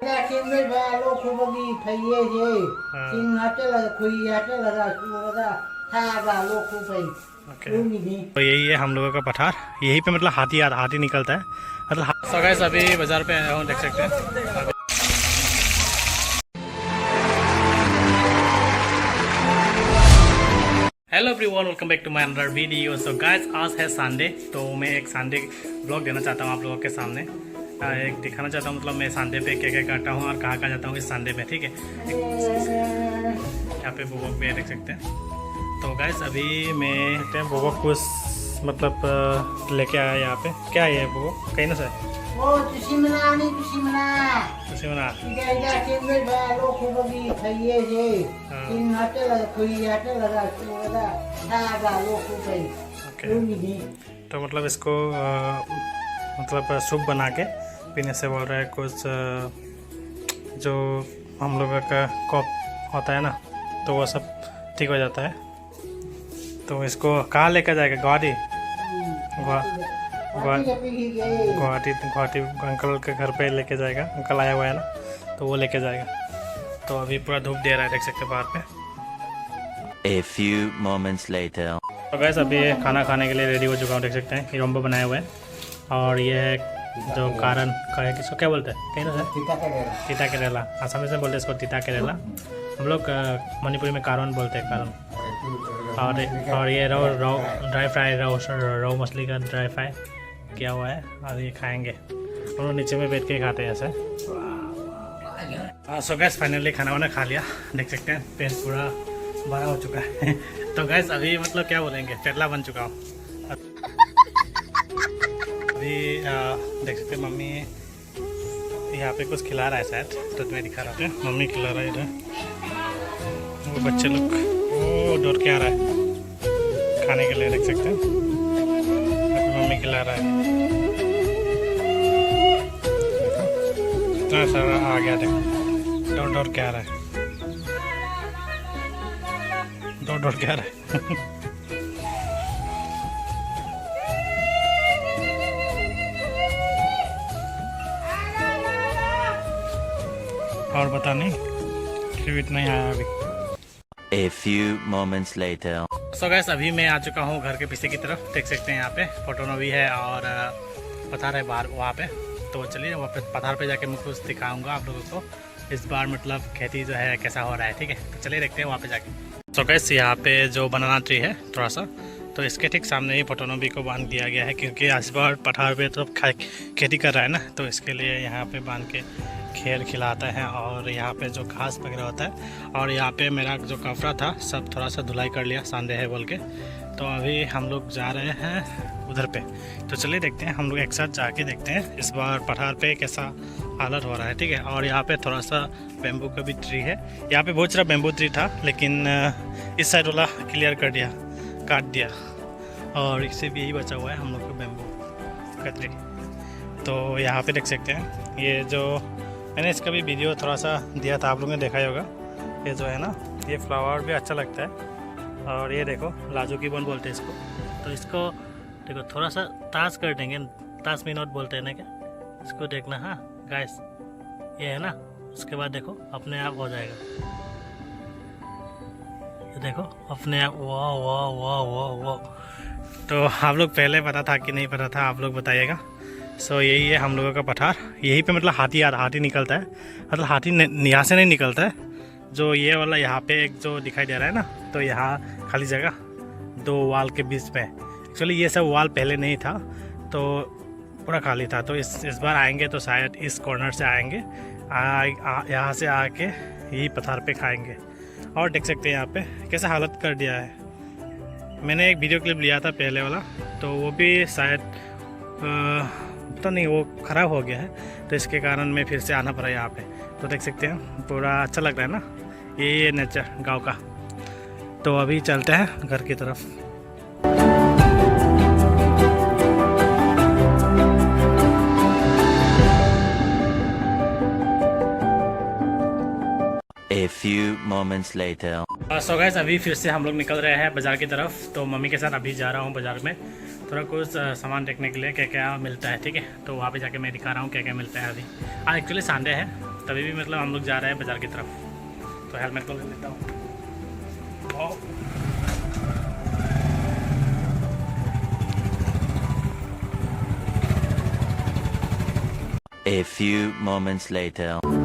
तो यही है हम लोगों का पठार, यही पे मतलब हाथी निकलता है मतलब। सो गाइस अभी बाजार पे आया हूँ, देख सकते हैं। Hello everyone, welcome back to my another video. So guys आज है संडे, तो मैं एक संडे ब्लॉग देना चाहता हूँ आप लोगों के सामने। एक दिखाना चाहता हूँ मतलब मैं संडे पे क्या क्या करता हूँ और कहाँ कहाँ जाता हूँ इस संडे पे, ठीक है। यहाँ पे बोबक भी देख सकते हैं। तो गाइस अभी मैं बोबक कुछ मतलब लेके आया यहाँ पे। क्या है ये बोबक, कहीं ना से तो मतलब इसको मतलब सूप बना के पीने से बोल रहा है कुछ जो हम लोगों का कफ होता है ना, तो वो सब ठीक हो जाता है। तो इसको कहाँ लेकर जाएगा? गुवाहाटी अंकल के घर पे लेके जाएगा। अंकल आया हुआ है ना, तो वो लेके जाएगा। तो अभी पूरा धूप दे रहा है, देख सकते हैं बाहर पे। A few moments later. तो गैस अभी खाना खाने के लिए रेडी हो चुका हूँ, देख सकते हैं। ये रोम्बो बनाए हुए हैं और ये है जो कारण का है, किसको क्या बोलते हैं कहीं ना सर? तीता करेला, आसामी से बोलते हैं इसको तीता करेला। हम लोग मणिपुरी में कारण बोलते हैं, कारण। और ये रो ड्राई फ्राई रो मछली का ड्राई फ्राई किया हुआ है और ये खाएंगे। हम लोग नीचे में बैठ के खाते हैं ऐसे। सो गैस फाइनली खाना वाना खा लिया, देख सकते हैं पेट पूरा बड़ा हो चुका है। तो गैस अभी मतलब क्या बोलेंगे, पेटला बन चुका हूँ अभी। देख सकते हैं मम्मी यहाँ पे कुछ खिला रहा है शायद, तो मैं दिखा रहा हूँ। मम्मी खिला रहा है इधर, वो बच्चे लोग वो दौड़ के आ रहा है खाने के लिए, देख सकते हैं। मम्मी खिला रहा है, इतना सारा आ गया, देखो दौड़ के आ रहा है, दौड़ के आ रहा है। और बता नहीं फिर इतना ही आया अभी। A few moments later. So gas अभी मैं आ चुका हूँ घर के पीछे की तरफ, देख सकते हैं। यहाँ पे फोटो भी है और पथार है बाहर वहाँ पे। तो चलिए वहाँ पे पथार पे जाके मैं कुछ दिखाऊंगा आप लोगों को इस बार, मतलब खेती जो है कैसा हो रहा है, ठीक है। तो चलिए देखते हैं वहाँ पे जाके। सो गैस यहाँ पे जो बनाना ट्री है थोड़ा सा, तो इसके ठीक सामने ही फोटोनोबी को बांध दिया गया है, क्योंकि इस बार पठार पे तो खेती कर रहा है ना, तो इसके लिए यहाँ पे बांध के खेल खिलाता है। और यहाँ पे जो घास वगैरह होता है, और यहाँ पे मेरा जो कपड़ा था सब थोड़ा सा धुलाई कर लिया संडे है बोल के। तो अभी हम लोग जा रहे हैं उधर पे, तो चलिए देखते हैं। हम लोग एक साथ जाके देखते हैं इस बार पठार पे कैसा हालत हो रहा है, ठीक है। और यहाँ पे थोड़ा सा बेम्बू का भी ट्री है। यहाँ पे बहुत सारा बेम्बू ट्री था, लेकिन इस साइड वाला क्लियर कर दिया, काट दिया, और इससे भी यही बचा हुआ है हम लोग का बेम्बू का ट्री। तो यहाँ पे देख सकते हैं, ये जो मैंने इसका भी वीडियो थोड़ा सा दिया था, आप लोगों ने देखा ही होगा। ये जो है ना, ये फ्लावर भी अच्छा लगता है। और ये देखो लाजू की बन बोलते हैं इसको। तो इसको देखो थोड़ा सा ताश कर देंगे, ताश मिनट बोलते हैं ना क्या, इसको देखना। हाँ गाइस ये है ना, उसके बाद देखो अपने आप हो जाएगा, ये देखो अपने आप। वाह वाह वाह वाह वाह। तो आप लोग पहले पता था कि नहीं पता था, आप लोग बताइएगा। सो यही है हम लोगों का पठार, यहीं पे मतलब हाथी निकलता है। मतलब हाथी यहाँ से नहीं निकलता है, जो ये वाला यहाँ पे एक जो दिखाई दे रहा है ना, तो यहाँ खाली जगह दो वाल के बीच में। एक्चुअली ये सब वाल पहले नहीं था, तो पूरा खाली था। तो इस बार आएंगे तो शायद इस कॉर्नर से आएंगे, यहाँ से आके यही पठार पे खाएंगे। और देख सकते हैं यहाँ पे कैसा हालत कर दिया है। मैंने एक वीडियो क्लिप लिया था पहले वाला, तो वो भी शायद पता नहीं वो ख़राब हो गया है, तो इसके कारण मैं फिर से आना पड़ा यहाँ पे। तो देख सकते हैं पूरा अच्छा लग रहा है ना, ये नेचर गांव का। तो अभी चलते हैं घर की तरफ। A few moments later. So guys अभी फिर से हम लोग निकल रहे हैं बाज़ार की तरफ। तो मम्मी के साथ अभी जा रहा हूँ बाज़ार में, थोड़ा कुछ सामान देखने के लिए क्या क्या मिलता है, ठीक है। तो वहाँ पे जाके मैं दिखा रहा हूँ क्या क्या मिलता है अभी। आज एक्चुअली संडे है, तभी भी मतलब हम लोग जा रहे हैं बाज़ार की तरफ। तो हेलमेट को ले लेता हूँ। A few moments later.